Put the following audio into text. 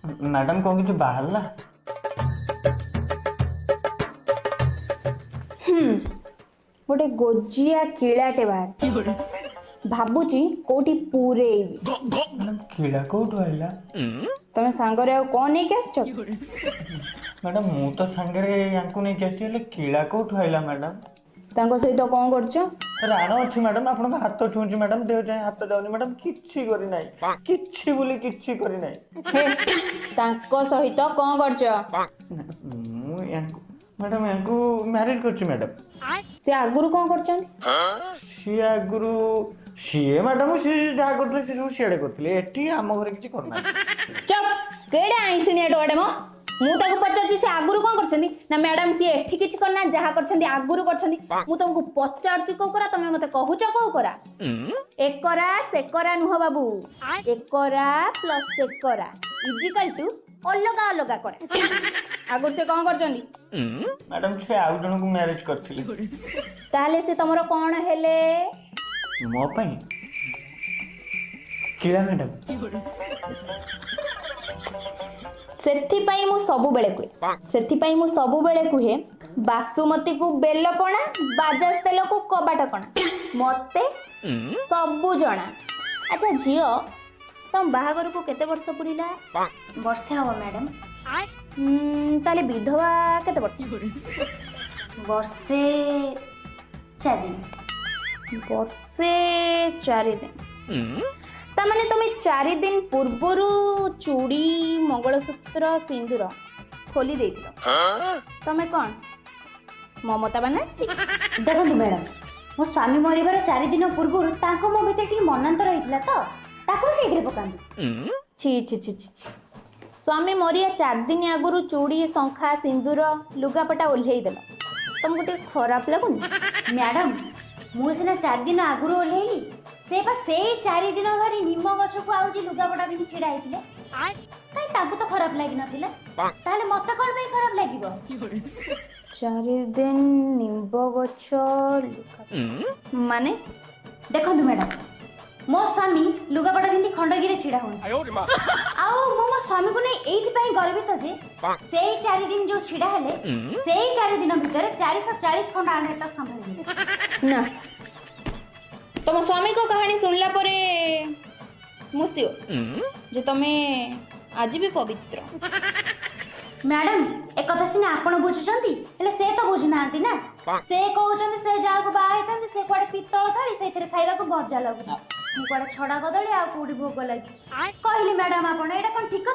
Madam कौन किसी बाहर ना गोटे गोजिया किलाटे बाहर भाबुची कोठी पूरेइबी मैडम कीड़ा कौटू आइला तमे सांगरे आ कौन नहीं आसछ मैडम मु तो सांगरे यांकु नहीं कैसी हेले कीड़ा कौटू आइला मैडम तांको सहित कौन करछ राण अच्छी मैडम आपन हाथ छुंची मैडम देह जाए हाथ जाउनी मैडम किछि करी नाही किछि बोली किछि करी नाही हे तांको सहित कौन करछ मु यांकु मैडम यांकु मैरिज करछि मैडम से आगुरु कौन करछन सी आगुरु सीए मैडम सी जा करथले सी सब सियाडे करथले एठी हम घरे किछि करना चुप केडे आइसिनी एडोडे मो मु ताको पचारछि से आगुरु कौन करछनी ना मैडम सी एठी किछि करना जहा करछंदी आगुरु करछंदी मु तुमको पचारछि को करा तमे मते कहूछ को करा एकरा सेकरा नुह बाबू एकरा प्लस सेकरा इक्वल टू अलगा अलगा करा आगुर से कौन करछंदी मैडम से आउ जन को मैरिज करथले ताले से तमरो कौन हेले मो पई कीड़ा मैडम सेथिपाई मु सबु बेले कुहे सेथिपाई मु सबु बेले कुहे बासुमती को बेलपणा बाजाज तेल को कबाट कणा मते सबु जणा अच्छा झियो तम बाहागर को केते वर्ष पुरिला वर्षे हबो मैडम ताले विधवा केते वर्ष वर्षे 4 दिन वर्षे 4 दिन तामाने तुम 4 दिन पूर्वरु चूड़ी मंगलसूत्र सिंदूर खोली देइथिलो तमे कौन ममता बनाची देखो मैडम मो स्वामी मरिबार 4 दिन पूर्व तांको मो भीतर टी मनांतर रहितला तो ताको से इधर पकांदी छी छी छी छी छी। स्वामी मरिया 4 दिन आगुरु चूड़ी शंखा सिंदूर लुगापटा ओल्हेई देला तुमको टे खराब लागुनी मैडम मु सिना 4 दिन आगुरु ओल्हेली से 4 दिन धरी निम गछ को आउजी लुगापटा भी छिड़ा आइतिले काई ताको तो खराब लागि नथिला ताले मते कोन बे खराब लागिबो 4 दिन निम्ब गछ माने देखंतु मैडम मो स्वामी लुगापटा बिंदी खंडगिरे छिड़ा होन आउ मो स्वामी को नै एथि पई गर्वित जे सेई 4 दिन जो छिड़ा हेले सेई 4 दिन भीतर 440 खंड आंधे तक संभाल ना तुम स्वामी को कहानी सुनला परे मुसियो जे तमे आज भी पवित्र मैडम एक कथा सिना आपण बुझुचंती हेले से तो बुझु नांती ना से कहउचंती से जा को बाहे तंती से कोडे पित्तल थाली सेथरे खाइबा को मजा लागु मु कोडे छडा कदली आ कोडी भोग लागी कहली मैडम आपण एटा कोन ठीक कथा